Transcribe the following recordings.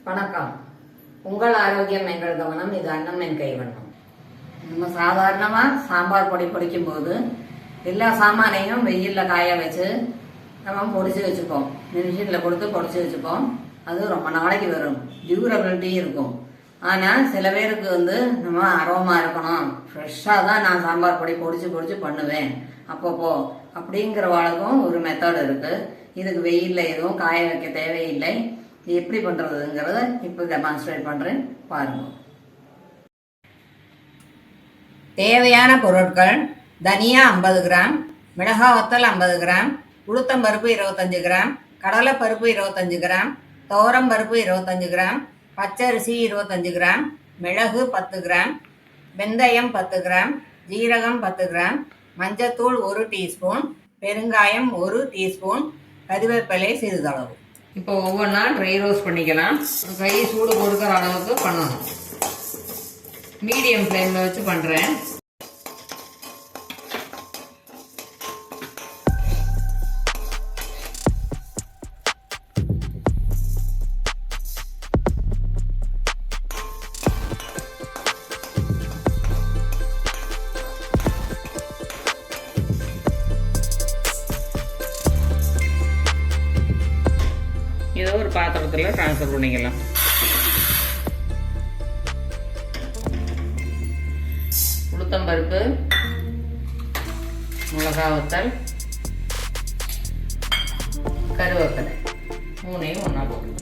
வணக்கம். உங்கள் ஆரோக்கியம் எங்கள் கவனம். இது அன்னம் என் கைவண்ணம். நம்ம சாதாரணமாக சாம்பார் பொடி பொடிக்கும் போது எல்லா சாமானையும் வெயிலில் காய வச்சு நம்ம பொடிச்சு வச்சுப்போம். மிஷினில் கொடுத்து பொடிச்சு வச்சுப்போம். அது ரொம்ப நாளைக்கு வரும், டியூரபிலிட்டி இருக்கும். ஆனால் சில பேருக்கு நம்ம அரோமா இருக்கணும், ஃப்ரெஷ்ஷாக தான் நான் சாம்பார் பொடி பொடிச்சு பண்ணுவேன் அப்பப்போ அப்படிங்கிறவாளுக்கும் ஒரு மெத்தட் இருக்குது. இதுக்கு வெயிலில் எதுவும் காய வைக்க தேவையில்லை. எப்படி பண்ணுறதுங்கிறத இப்போ டெமான்ஸ்ட்ரேட் பண்ணுறேன், பாருங்கள். தேவையான பொருட்கள்: தனியா 50 கிராம், மிளகாய் வத்தல் 50 கிராம், உளுத்தம்பருப்பு 25 கிராம், கடலைப்பருப்பு 25 கிராம், துவரம்பருப்பு 25 கிராம், பச்சரிசி 25 கிராம், மிளகு 10 கிராம், வெந்தயம் 10 கிராம், ஜீரகம் 10 கிராம், மஞ்சத்தூள் 1 டீஸ்பூன், பெருங்காயம் 1 டீஸ்பூன், கறிவேப்பிலை சிறிதளவு. இப்போ ஒவ்வொன்றா ட்ரை ரோஸ்ட் பண்ணிக்கலாம். கை சூடு கொடுக்குற அளவுக்கு பண்ணணும். மீடியம் ஃப்ளேமில் வச்சு பண்ணுறேன். இதை ஒரு பாத்திரத்தில் ட்ரான்ஸ்ஃபர் பண்ணிக்கலாம். உளுத்தம்பருப்பு, மிளகாய் வத்தல், கருவேப்பிலை மூணையும் ஒன்றா போட்டு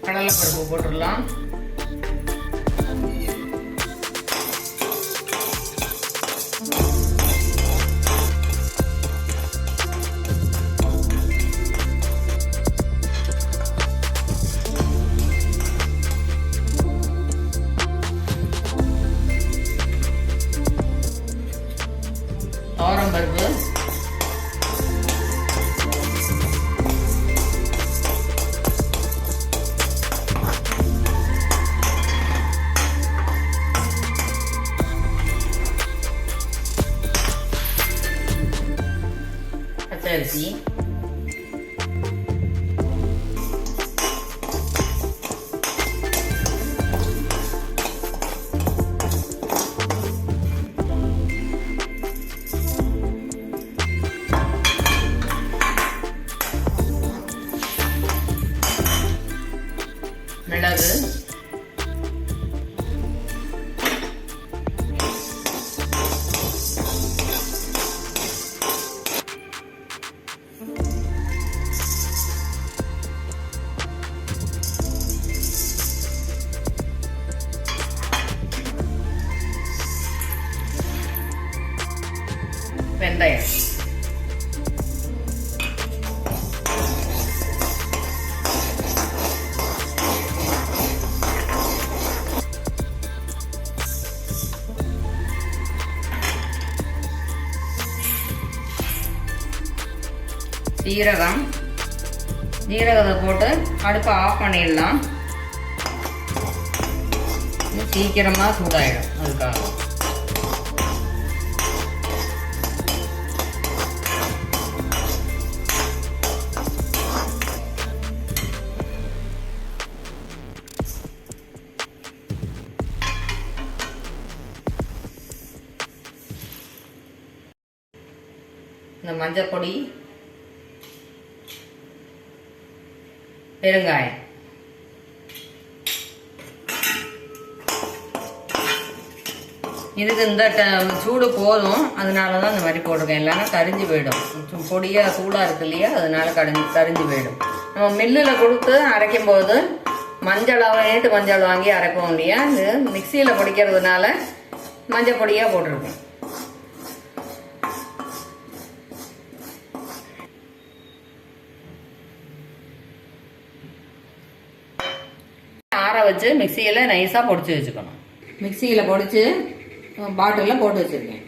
கடலைப்பருப்பு போட்டுடலாம். துவரம்பருப்பு, பச்சரிசி, மிளகு, வெந்தயம், ஜீரகம். ஜீரகத்தை போட்டு அடுப்பை ஆஃப் பண்ணிடலாம். சீக்கிரமாக சூடாயிடும். அதுக்காக இந்த மஞ்சள் பொடி, பெருங்காயம், இதுக்கு இந்த சூடு போதும், அதனால தான் இந்த மாதிரி போட்டிருக்கேன். இல்லைன்னா கரிஞ்சு போயிடும். பொடியாக சூடாக இருக்கு இல்லையா, அதனால கரிஞ்சு போயிடும். நம்ம மில்லில் கொடுத்து அரைக்கும் போது மஞ்சள் மஞ்சள் வாங்கி அரைப்போம் இல்லையா, இது மிக்சியில் பொடிக்கிறதுனால மஞ்சள் பொடியாக போட்டிருக்கேன். ஆற வச்சு மிக்சியில் நைஸாக பொடிச்சு வச்சுக்கணும். மிக்சியில் பொடிச்சு பாட்டிலில் போட்டு வச்சுருக்கேன்.